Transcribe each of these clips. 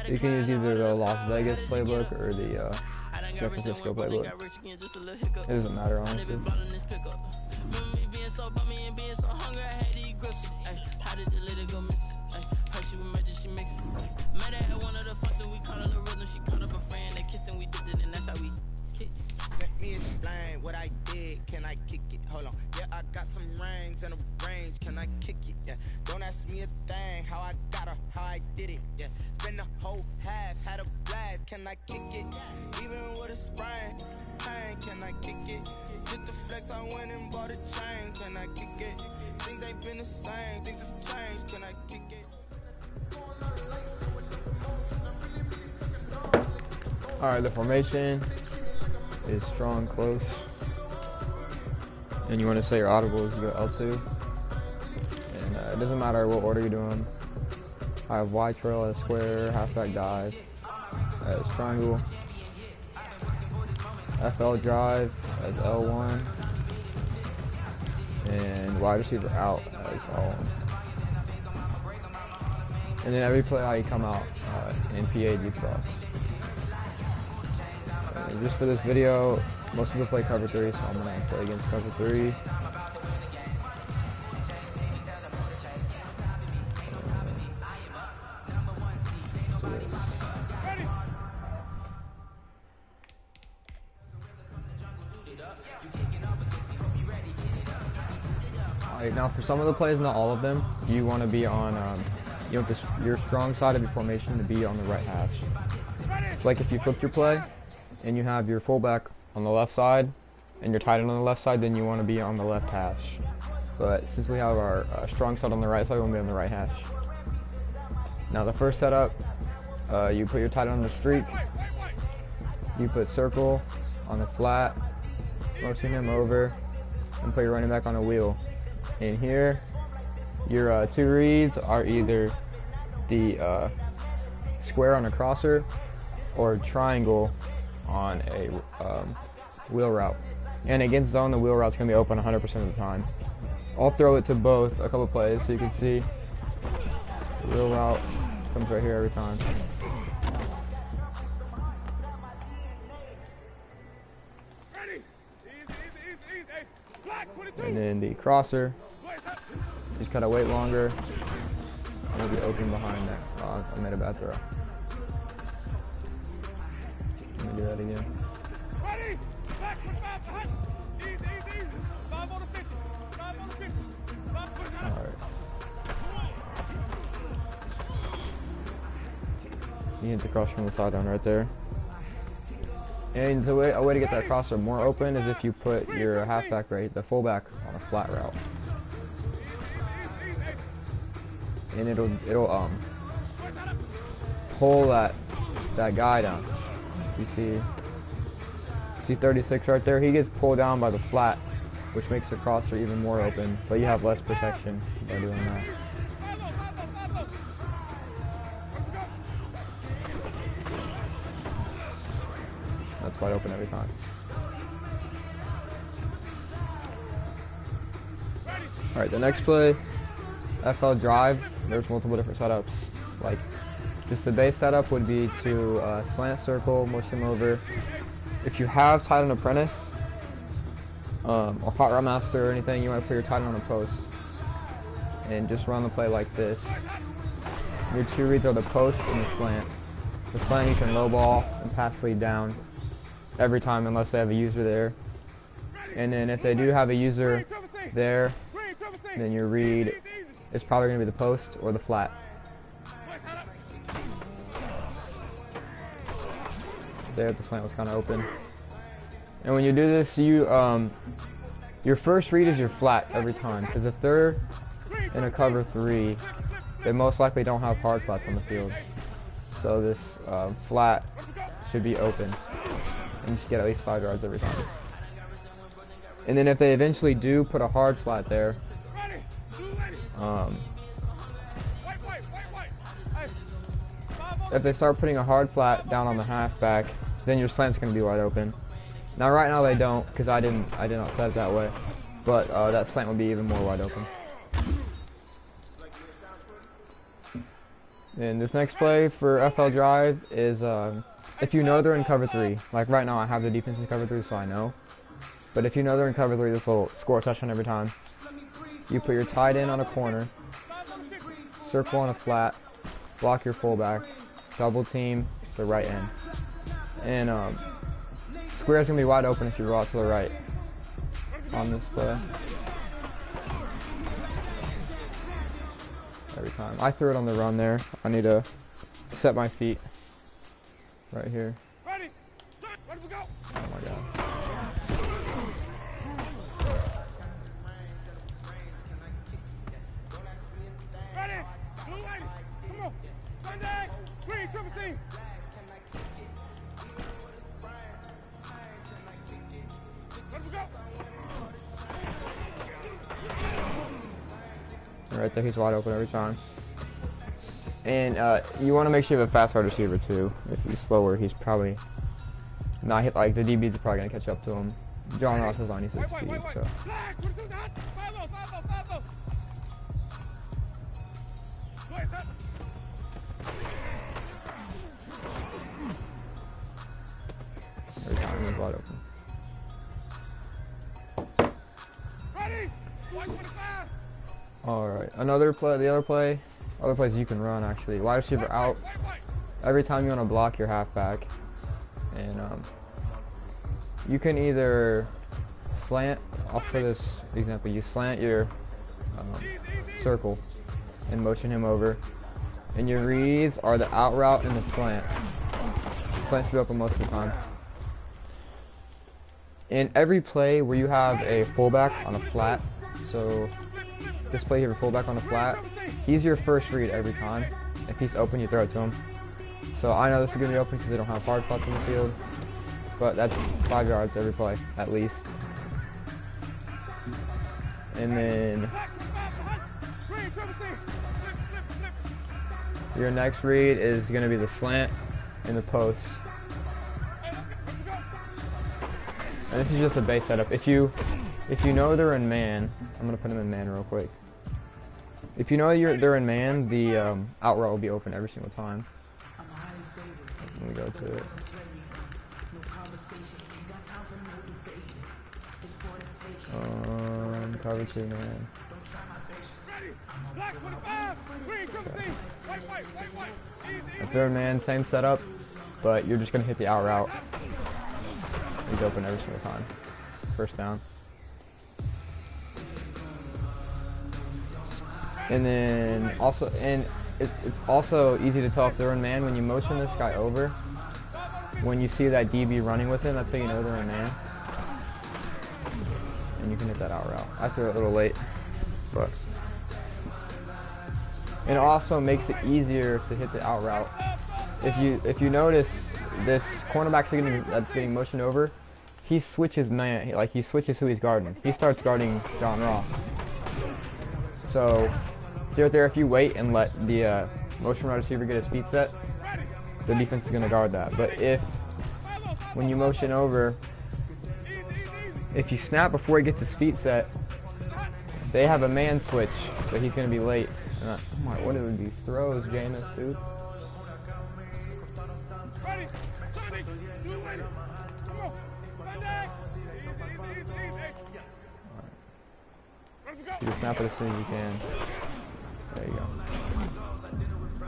You can use either the Las Vegas playbook or the San Francisco playbook. It doesn't matter, honestly. Let me explain what I did. Can I kick it? Hold on. Yeah, I got some rings and a range. Can I kick it? Yeah. Don't ask me a thing. How I got her, how I did it. Yeah. Spend the whole half, had a blast. Can I kick it? Even with a sprain. Pain, can I kick it? Just the flex, I went and bought a chain. Can I kick it? Things ain't been the same. Things have changed. Can I kick it? Alright, the formation is strong, close. And you want to set your audibles, you go L2. And it doesn't matter what order you're doing. I have Y trail as square, halfback dive as triangle, FL drive as L1, and wide receiver out as L1. And then every play I come out in PA deep cross. Just for this video, most people play cover 3, so I'm going to play against cover 3. Let's do this. Alright, now for some of the plays, not all of them, you want to be on, you want your strong side of your formation to be on the right hash. It's like if you flipped your play, and you have your fullback on the left side and your tight end on the left side, then you want to be on the left hash. But since we have our strong side on the right side, we want to be on the right hash. Now the first setup, you put your tight end on the streak, you put circle on the flat, motion him over, and put your running back on a wheel. And here, your two reads are either the square on a crosser or triangle on a wheel route. And against zone, the wheel route's going to be open 100% of the time. I'll throw it to both a couple plays so you can see the wheel route comes right here every time. And then the crosser, just gotta wait longer. And it'll be open behind that. Oh, I made a bad throw. Let me do that again. Alright. You hit the cross from the sideline right there. And a way to get that crosser more open is if you put your halfback the fullback on a flat route. And it'll pull that guy down. You see 36 right there? He gets pulled down by the flat, which makes the crosser even more open, but you have less protection by doing that. That's wide open every time. Alright, the next play, FL drive. There's multiple different setups. Like, just the base setup would be to slant circle, motion him over. If you have tight end apprentice, or hot route master or anything, you want to put your tight end on a post. And just run the play like this. Your two reads are the post and the slant. The slant you can low ball and pass lead down every time unless they have a user there. And then if they do have a user there, then your read is probably going to be the post or the flat. There, the slant was kind of open. And when you do this, your first read is your flat every time, because if they're in a cover 3, they most likely don't have hard flats on the field. So this flat should be open, and you should get at least 5 yards every time. And then if they eventually do put a hard flat there, if they start putting a hard flat down on the halfback, then your slant's going to be wide open. Now right now they don't, because I did not set it that way, but that slant will be even more wide open. And this next play for FL Drive is if you know they're in cover 3. Like right now I have the defense in cover 3, so I know. But if you know they're in cover 3, this will score a touchdown every time. You put your tight end on a corner, circle on a flat, block your fullback, double team the right end. And square's going to be wide open if you roll out to the right on this play. Every time. I threw it on the run there. I need to set my feet right here. Ready? Ready to go. Oh my god. Ready? Blue lady. Come on. Sunday. Green, triple team. Let us go. Right there, he's wide open every time. And you want to make sure you have a fast wide receiver too. If he's slower, he's probably not hit. Like the DBs are probably gonna catch up to him. John Ross is 96 speed, so. Flag. What is that? Follow. Go ahead, son. Every time he's wide open. Ready? 125. All right, another play. The other plays you can run actually. Wide receiver out. Every time you want to block your halfback, and you can either slant. Off for this example, you slant your circle and motion him over, and your reads are the out route and the slant. Slant should be open most of the time. In every play where you have a fullback on a flat, so this play here, fullback on a flat, he's your first read every time. If he's open, you throw it to him. So I know this is going to be open because they don't have hard spots in the field, but that's 5 yards every play, at least. And then your next read is going to be the slant in the post. And this is just a base setup. If you know they're in man, I'm gonna put them in man real quick. If you know they're in man, the out route will be open every single time. Let me go to it. Cover 2 man. If they're in man, same setup, but you're just gonna hit the out route. He's open every single time. First down. And then also, it's also easy to tell if they're in man when you motion this guy over. When you see that DB running with him, that's how you know they're in man. And you can hit that out route. I threw it a little late, but. And it also makes it easier to hit the out route. If you notice this cornerback that's getting motioned over, he switches man, like he switches who he's guarding. He starts guarding John Ross. So see right there, if you wait and let the motion wide receiver get his feet set, the defense is going to guard that. But when you motion over, if you snap before he gets his feet set, they have a man switch, so he's going to be late. And oh my, what are these throws, Jameis, dude? You just snap it as soon as you can. There you go.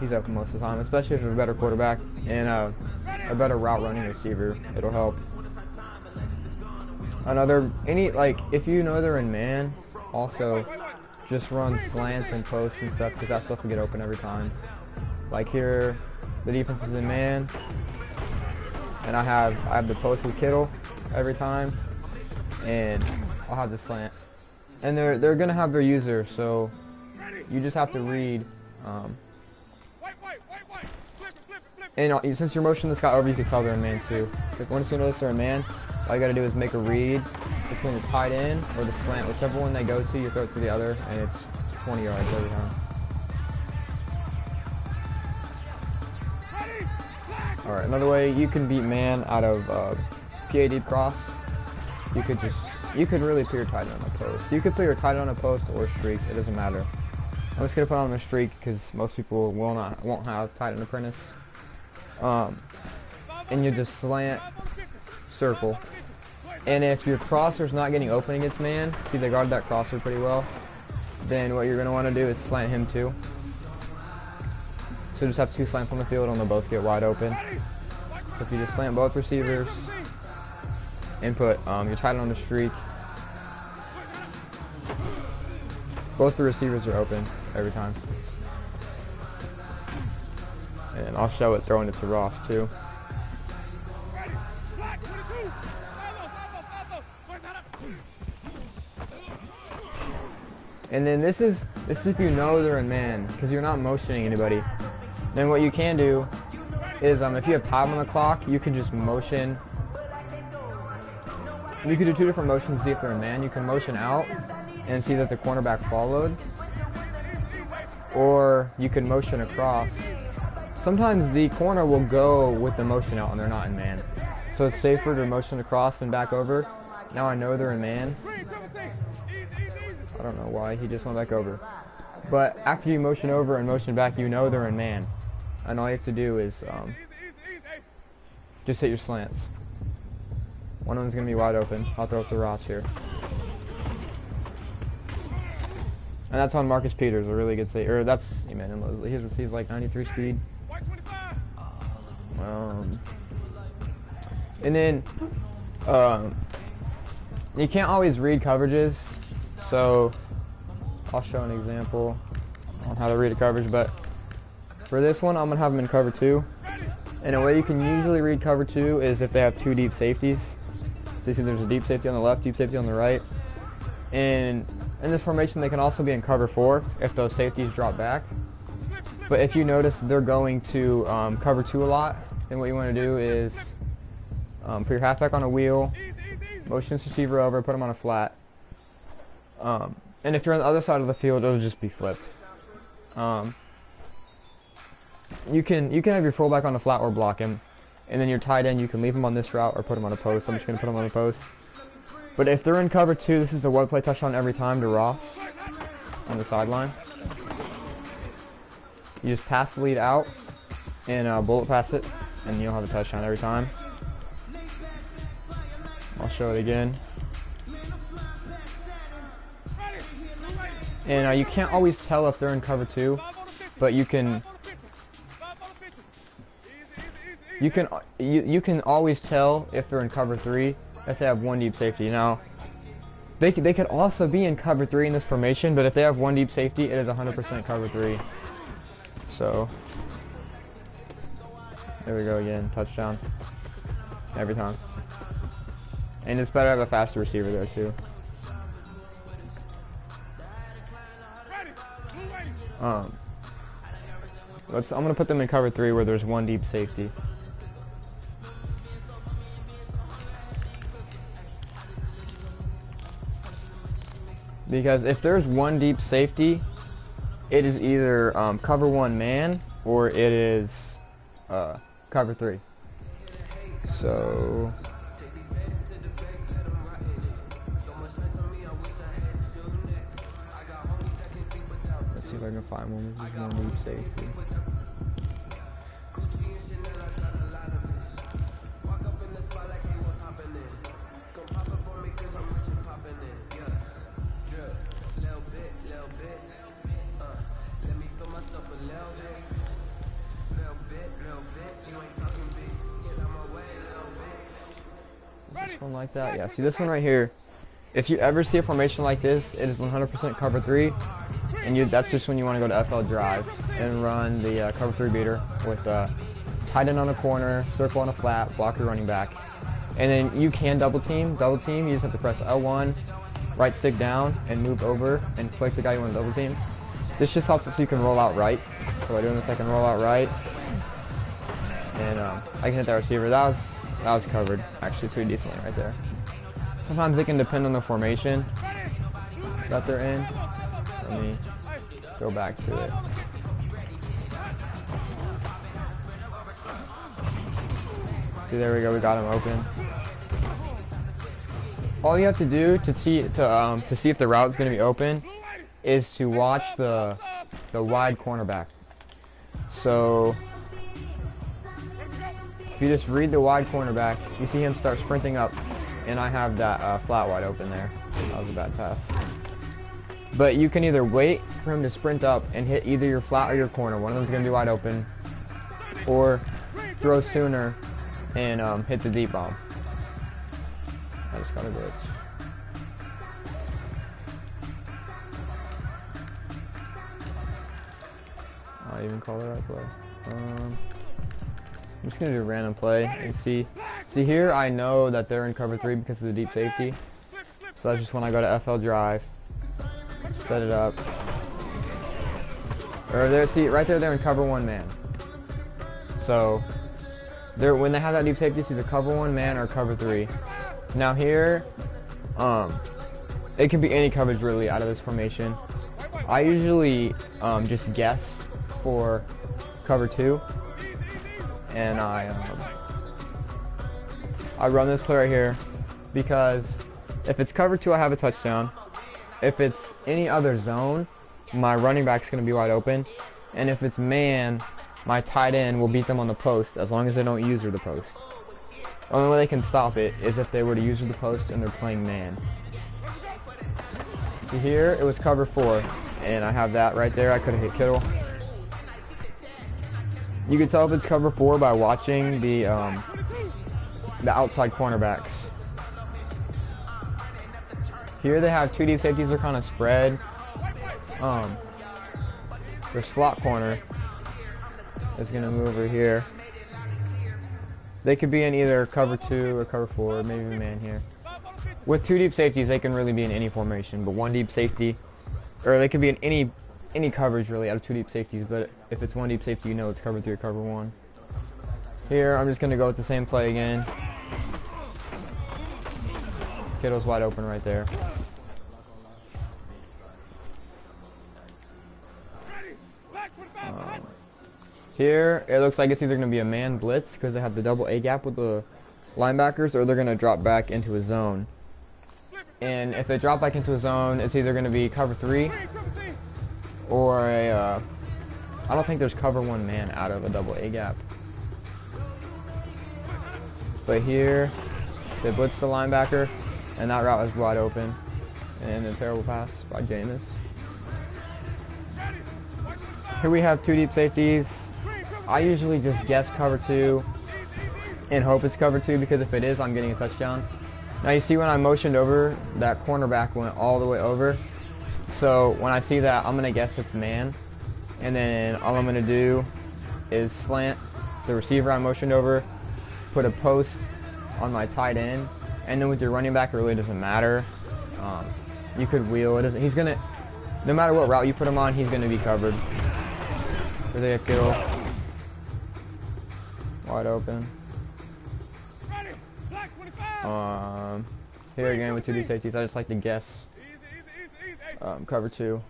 He's open most of the time, especially if you have a better quarterback and a better route running receiver. It'll help. If you know they're in man, also just run slants and posts and stuff, because that stuff will get open every time. Like here, the defense is in man, and I have the post with Kittle every time, and I'll have the slant. And they're gonna have their user, so you just have to read. And since you're motioning this guy over, you can tell they're in man too. Like once you notice they're in man, all you gotta do is make a read between the tight end or the slant, whichever one they go to, you throw it to the other, and it's 20 yards every time. All right, another way you can beat man out of PAD cross. You could really put your tight end on a post. You could put your tight end on a post or streak. It doesn't matter. I'm just gonna put on a streak because most people won't have tight end apprentice. And you just slant circle. And if your crosser's not getting open against man, see they guarded that crosser pretty well, then what you're gonna want to do is slant him too. So just have 2 slants on the field and they'll both get wide open. So if you just slant both receivers and put your tight end on the streak, both the receivers are open every time. And I'll show it throwing it to Ross too. And then this is if you know they're in man, because you're not motioning anybody. Then what you can do is if you have time on the clock, you can just motion. You could do 2 different motions to see if they're in man. You can motion out and see that the cornerback followed, or you can motion across. Sometimes the corner will go with the motion out and they're not in man, so it's safer to motion across and back over. Now I know they're in man. I don't know why he just went back over, but after you motion over and motion back, you know they're in man, and all you have to do is just hit your slants. One of them's gonna be wide open. I'll throw it to Ross here. And that's on Marcus Peters, a really good save. Or that's Emmanuel Mosley. He's like 93 speed. And then you can't always read coverages, so I'll show an example on how to read a coverage. But for this one, I'm gonna have them in cover 2. And a way you can usually read cover 2 is if they have 2 deep safeties. So you see there's a deep safety on the left, deep safety on the right. And in this formation, they can also be in cover 4 if those safeties drop back. But if you notice they're going to cover 2 a lot, then what you want to do is put your halfback on a wheel, motion this receiver over, put him on a flat. And if you're on the other side of the field, it'll just be flipped. You can have your fullback on a flat or block him, and then your tight end, you can leave him on this route or put him on a post. I'm just going to put him on a post. But if they're in cover 2, this is a one-play touchdown every time to Ross on the sideline. You just pass the lead out and bullet pass it, and you'll have a touchdown every time. I'll show it again. And you can't always tell if they're in cover 2, but you can always tell if they're in cover 3 if they have 1 deep safety. Now, they could also be in cover 3 in this formation, but if they have 1 deep safety, it is 100% cover 3. So, there we go again, touchdown every time. And it's better to have a faster receiver there too. I'm gonna put them in cover 3 where there's 1 deep safety. Because if there's 1 deep safety, it is either cover 1 man or it is cover 3. So let's see if I can find one with 1 deep safety. This one like that, yeah. See this one right here. If you ever see a formation like this, it is 100% cover 3, and that's just when you want to go to FL drive and run the cover 3 beater with tight end on a corner, circle on a flat, block your running back, and then you can double team. You just have to press L1, right stick down, and move over and click the guy you want to double team. This just helps it so you can roll out right. So by doing this, I can roll out right, and I can hit that receiver. That was covered actually pretty decently right there. Sometimes it can depend on the formation that they're in. Let me go back to it. See, there we go. We got him open. All you have to do to see if the route is going to be open is to watch the the wide cornerback. So if you just read the wide cornerback, you see him start sprinting up, and I have that flat wide open there. That was a bad pass. But you can either wait for him to sprint up and hit either your flat or your corner. One of them's going to be wide open. Or throw sooner and hit the deep bomb. I just got a glitch. I even call the right play. I'm just gonna do a random play and see here. I know that they're in cover 3 because of the deep safety. So that's just when I go to FL drive, set it up. Or there, see right there, they're in cover 1 man. So when they have that deep safety, it's either cover 1 man or cover 3. Now here, it can be any coverage really out of this formation. I usually just guess for cover 2, and I run this play right here because if it's cover 2, I have a touchdown. If it's any other zone, my running back's going to be wide open, and if it's man, my tight end will beat them on the post as long as they don't user the post. The only way they can stop it is if they were to user the post and they're playing man. So here it was cover 4, and I have that right there. I could have hit Kittle. You can tell if it's cover 4 by watching the outside cornerbacks. Here they have 2 deep safeties. They're kind of spread. Their slot corner is going to move over here. They could be in either cover 2 or cover 4, maybe a man here. With 2 deep safeties, they can really be in any formation, but 1 deep safety, or they could be in any coverage really out of 2 deep safeties, but if it's 1 deep safety, you know it's cover 3 or cover 1. Here, I'm just going to go with the same play again. Kittle's wide open right there. Here, it looks like it's either going to be a man blitz because they have the double A gap with the linebackers, or they're going to drop back into a zone. And if they drop back into a zone, it's either going to be cover 3 or a, I don't think there's cover 1 man out of a double A gap. But here, they blitz the linebacker, and that route is wide open. And a terrible pass by Jameis. Here we have 2 deep safeties. I usually just guess cover 2 and hope it's cover 2 because if it is, I'm getting a touchdown. Now you see when I motioned over, that cornerback went all the way over. So when I see that, I'm going to guess it's man. And then all I'm going to do is slant the receiver I motioned over, put a post on my tight end, and then with your running back, it really doesn't matter. You could wheel. He's going to, no matter what route you put him on, he's going to be covered. So they have Kittle. Wide open. Here again with 2 deep safeties, I just like to guess cover 2.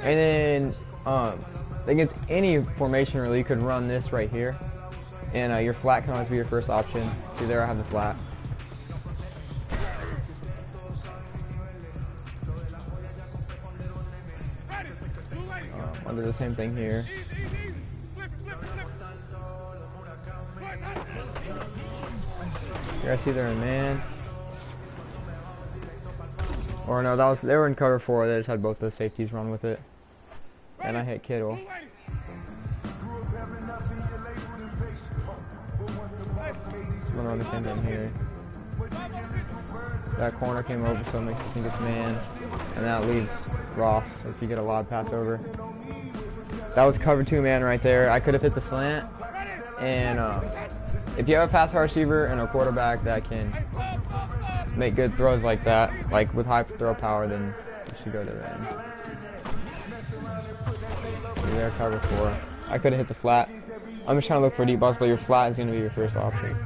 And then against any formation really, you could run this right here, and your flat can always be your first option. See there, I have the flat. I'll do the same thing here. Here I see they're in man. Or no, they were in cover 4. They just had both those safeties run with it. And I hit Kittle. I'm gonna run the same thing here. That corner came over, so it makes me think it's man. And that leaves Ross if you get a lob pass over. That was cover 2 man right there. I could have hit the slant. And if you have a pass receiver and a quarterback that can make good throws like that, like with high throw power, then you should go to the end. There, cover 4. I could have hit the flat. I'm just trying to look for deep balls, but your flat is going to be your first option.